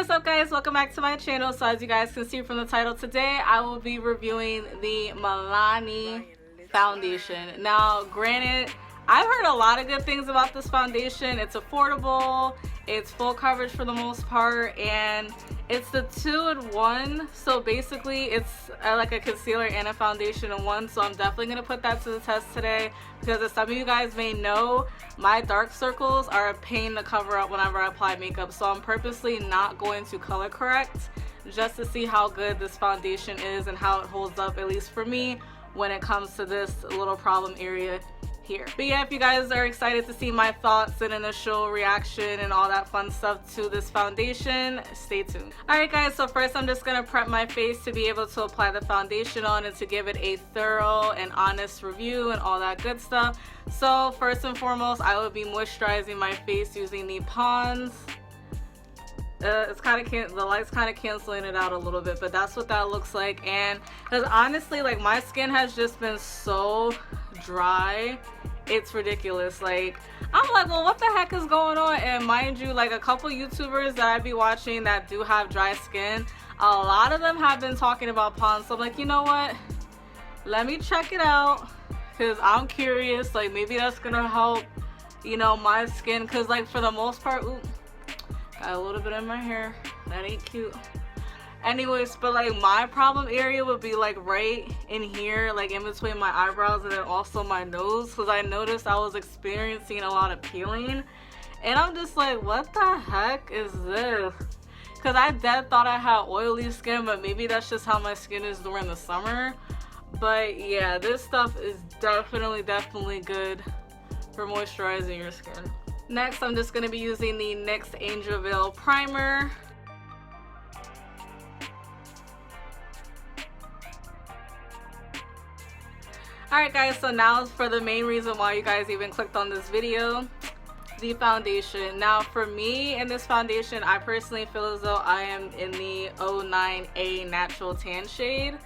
what's up guys, welcome back to my channel. So as you guys can see from the title, today I will be reviewing the Milani foundation. Now granted, I've heard a lot of good things about this foundation. It's affordable, it's full coverage for the most part, and it's the 2-in-1. So basically it's like a concealer and a foundation in one. So I'm definitely going to put that to the test today, because as some of you guys may know, my dark circles are a pain to cover up whenever I apply makeup. So I'm purposely not going to color correct just to see how good this foundation is and how it holds up, at least for me, when it comes to this little problem area here. But yeah, if you guys are excited to see my thoughts and initial reaction and all that fun stuff to this foundation, stay tuned. Alright guys, so first I'm just gonna prep my face to be able to apply the foundation on and to give it a thorough and honest review and all that good stuff. So first and foremost, I will be moisturizing my face using the Pond's. It's kind of the light's kind of canceling it out a little bit, but that's what that looks like. And because honestly, like, my skin has just been so dry, it's ridiculous. Like, I'm like, well, what the heck is going on? And mind you, like, a couple YouTubers that I be watching that do have dry skin, a lot of them have been talking about Pond's. So I'm like, you know what, let me check it out, because I'm curious. Like, maybe that's gonna help, you know, my skin, because like for the most part, ooh, got a little bit in my hair, that ain't cute. Anyways, but like my problem area would be like right in here, like in between my eyebrows and then also my nose, because I noticed I was experiencing a lot of peeling, and I'm just like, what the heck is this? Because I dead thought I had oily skin, but maybe that's just how my skin is during the summer. But yeah, this stuff is definitely good for moisturizing your skin. Next, I'm just going to be using the NYX Angel Veil Primer. Alright guys, so now for the main reason why you guys even clicked on this video, the foundation. Now for me in this foundation, I personally feel as though I am in the 09A Natural Tan shade.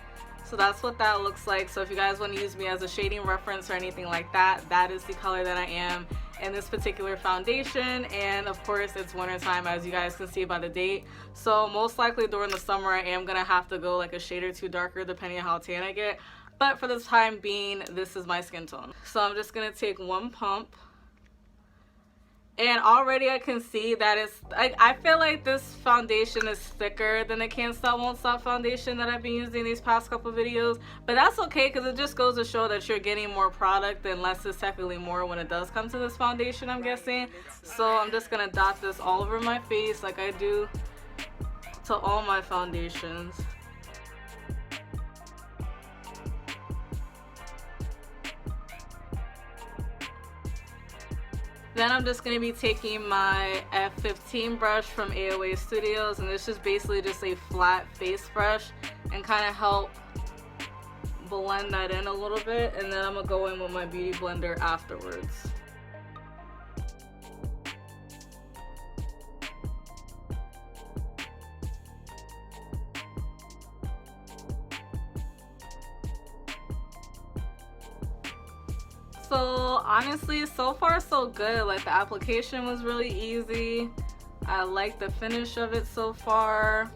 So that's what that looks like. So if you guys want to use me as a shading reference or anything like that, that is the color that I am in this particular foundation. And of course it's winter time, as you guys can see by the date. So most likely during the summer I am gonna have to go like a shade or two darker depending on how tan I get. But for the time being, this is my skin tone. So I'm just gonna take one pump. And already I can see that it's like, I feel like this foundation is thicker than the Can't Stop Won't Stop foundation that I've been using these past couple videos. But that's okay, because it just goes to show that you're getting more product and less is technically more when it does come to this foundation, I'm guessing. So I'm just gonna dot this all over my face like I do to all my foundations. Then I'm just going to be taking my F15 brush from AOA Studios, and this is basically just a flat face brush, and kind of help blend that in a little bit, and then I'm going to go in with my beauty blender afterwards. So honestly, so far so good. Like, the application was really easy. I like the finish of it so far.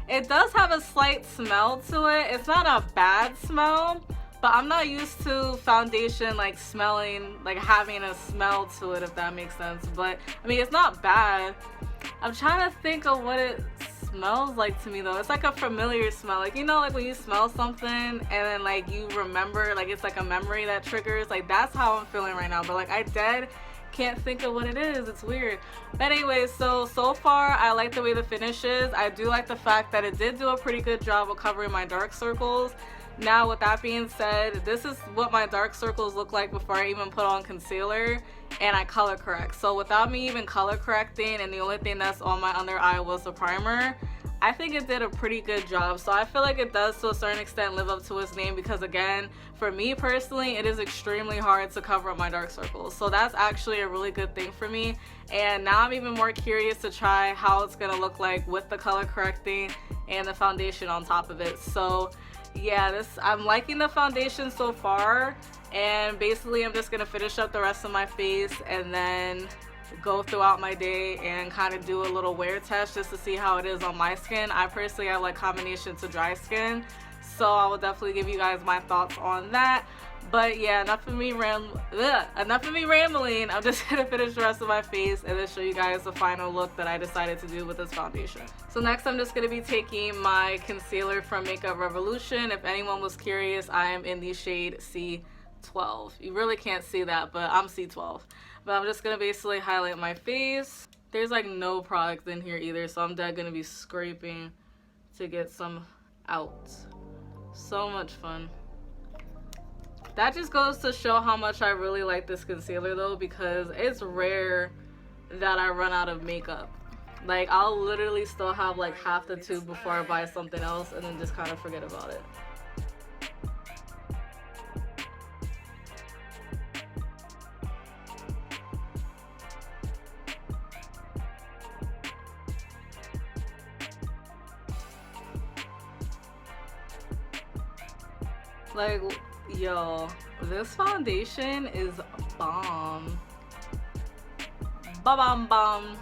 It does have a slight smell to it. It's not a bad smell, but I'm not used to foundation like smelling, like having a smell to it, if that makes sense. But I mean, it's not bad. I'm trying to think of what it smells like to me though. It's like a familiar smell, like, you know, like when you smell something and then like you remember, like it's like a memory that triggers. Like, that's how I'm feeling right now, but like I dead can't think of what it is. It's weird. But anyways, so far I like the way the finish is. I do like the fact that it did do a pretty good job of covering my dark circles. Now with that being said, this is what my dark circles look like before I even put on concealer and I color correct. So without me even color correcting, and the only thing that's on my under eye was the primer, I think it did a pretty good job. So I feel like it does to a certain extent live up to its name, because again, for me personally, it is extremely hard to cover up my dark circles. So that's actually a really good thing for me. And now I'm even more curious to try how it's gonna look like with the color correcting and the foundation on top of it. So yeah, I'm liking the foundation so far, and basically I'm just gonna finish up the rest of my face and then go throughout my day and kind of do a little wear test just to see how it is on my skin. I personally have like combination to dry skin, so I will definitely give you guys my thoughts on that. But yeah, enough of me rambling. I'm just gonna finish the rest of my face and then show you guys the final look that I decided to do with this foundation. So next I'm just gonna be taking my concealer from Makeup Revolution. If anyone was curious, I am in the shade C12. You really can't see that, but I'm C12. But I'm just gonna basically highlight my face. There's like no product in here either, so I'm dead gonna be scraping to get some out. So much fun. That just goes to show how much I really like this concealer though, because it's rare that I run out of makeup. Like, I'll literally still have like half the tube before I buy something else and then just kind of forget about it. Like, yo, this foundation is bomb. Ba-bam-bam.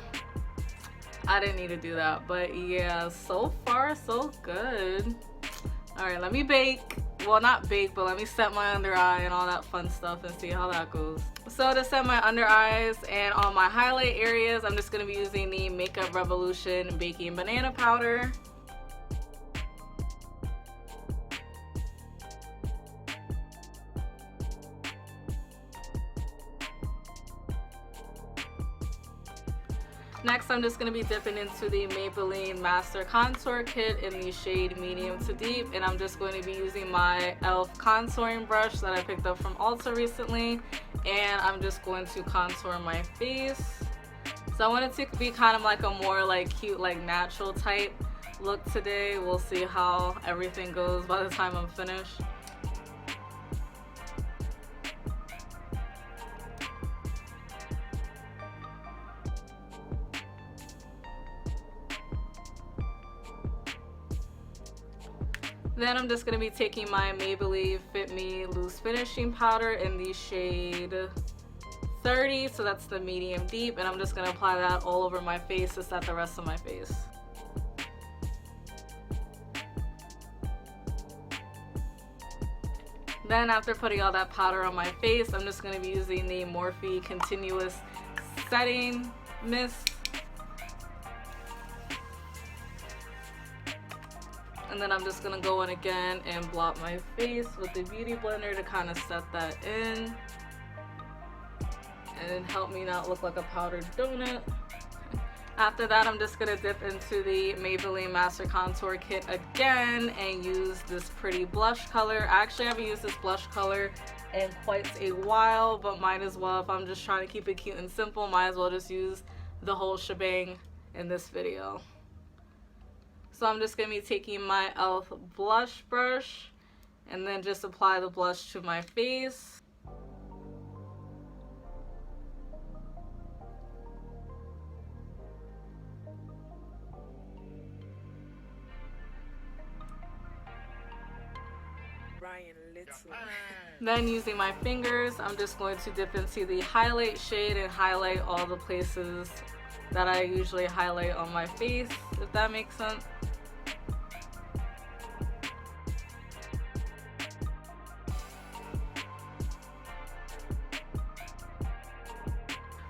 I didn't need to do that, but yeah, so far so good. Alright, let me bake. Well, not bake, but let me set my under eye and all that fun stuff and see how that goes. So to set my under eyes and on my highlight areas, I'm just going to be using the Makeup Revolution Baking Banana Powder. Next, I'm just going to be dipping into the Maybelline Master Contour Kit in the shade Medium to Deep. And I'm just going to be using my e.l.f. contouring brush that I picked up from Ulta recently. And I'm just going to contour my face. So I want it to be kind of like a more like cute, like natural type look today. We'll see how everything goes by the time I'm finished. Then I'm just going to be taking my Maybelline Fit Me Loose Finishing Powder in the shade 30, so that's the medium deep, and I'm just going to apply that all over my face to set the rest of my face. Then after putting all that powder on my face, I'm just going to be using the Morphe Continuous Setting Mist. And then I'm just going to go in again and blot my face with the Beauty Blender to kind of set that in. And help me not look like a powdered donut. After that, I'm just going to dip into the Maybelline Master Contour Kit again and use this pretty blush color. I actually haven't used this blush color in quite a while, but might as well, if I'm just trying to keep it cute and simple, might as well just use the whole shebang in this video. So I'm just going to be taking my e.l.f. blush brush and then just apply the blush to my face. Then using my fingers, I'm just going to dip into the highlight shade and highlight all the places that I usually highlight on my face, if that makes sense.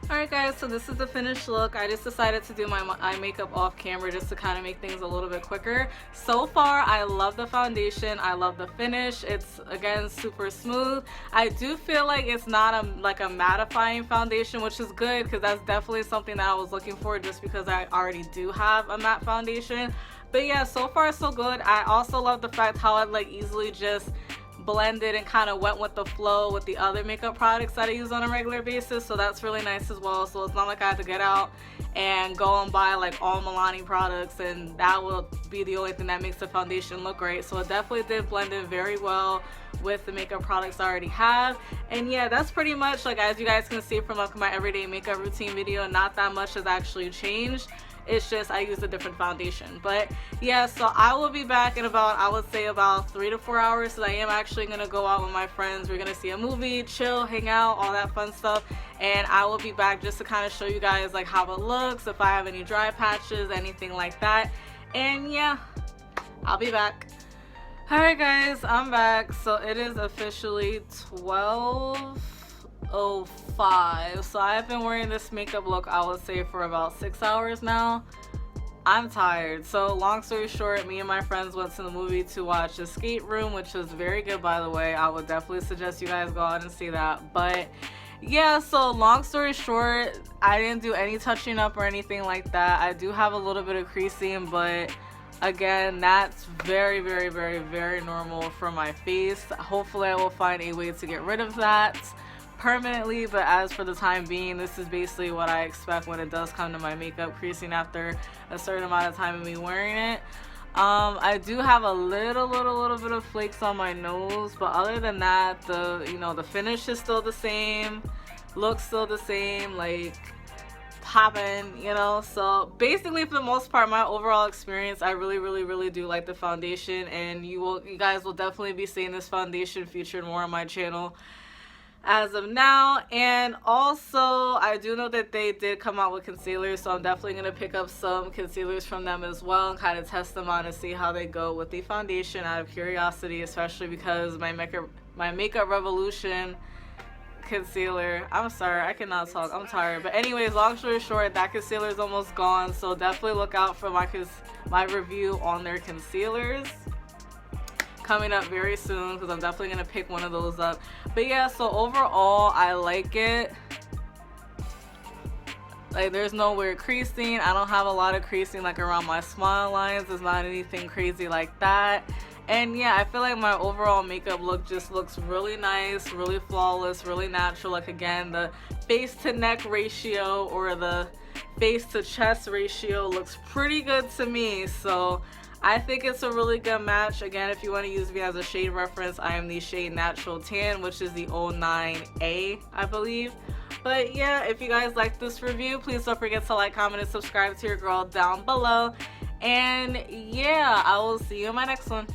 Alright guys, so this is the finished look. I just decided to do my eye makeup off camera just to kind of make things a little bit quicker. So far, I love the foundation. I love the finish. It's, again, super smooth. I do feel like it's not like a mattifying foundation, which is good because that's definitely something that I was looking for just because I already do have a matte foundation. But yeah, so far so good. I also love the fact how it like easily just blended and kind of went with the flow with the other makeup products that I use on a regular basis, so that's really nice as well. So it's not like I had to get out and go and buy like all Milani products, and that will be the only thing that makes the foundation look great. So it definitely did blend in very well with the makeup products I already have. And yeah, that's pretty much, like, as you guys can see from like my everyday makeup routine video, not that much has actually changed. It's just I use a different foundation. But yeah, so I will be back in about, I would say about 3 to 4 hours, because I am actually gonna go out with my friends. We're gonna see a movie, chill, hang out, all that fun stuff. And I will be back just to kind of show you guys like how it looks, if I have any dry patches, anything like that. And yeah, I'll be back. Alright guys, I'm back. So it is officially 12:05. So I've been wearing this makeup look, I would say, for about 6 hours now. I'm tired. So long story short, me and my friends went to the movie to watch Escape Room, which was very good, by the way. I would definitely suggest you guys go out and see that. But yeah, so long story short, I didn't do any touching up or anything like that. I do have a little bit of creasing, but again, that's very, very, very, very normal for my face. Hopefully I will find a way to get rid of that permanently, but as for the time being, this is basically what I expect when it does come to my makeup creasing after a certain amount of time of me wearing it. I do have a little bit of flakes on my nose, but other than that, the finish is still the same, looks still the same, like popping, so basically for the most part, my overall experience, I really do like the foundation, and you guys will definitely be seeing this foundation featured more on my channel as of now. And also I do know that they did come out with concealers, so I'm definitely going to pick up some concealers from them as well and kind of test them out and see how they go with the foundation out of curiosity, especially because my Makeup Revolution concealer, I'm sorry, I cannot talk, I'm tired, but anyways, long story short, that concealer is almost gone, so definitely look out for my review on their concealers coming up very soon, because I'm definitely gonna pick one of those up. But yeah, so overall I like it. Like, there's no weird creasing. I don't have a lot of creasing like around my smile lines. There's not anything crazy like that. And yeah, I feel like my overall makeup look just looks really nice, really flawless, really natural. Like, again, the face to neck ratio or the face to chest ratio looks pretty good to me. So I think it's a really good match. Again, if you want to use me as a shade reference, I am the shade Natural Tan, which is the 09A, I believe. But yeah, if you guys like this review, please don't forget to like, comment, and subscribe to your girl down below. And yeah, I will see you in my next one.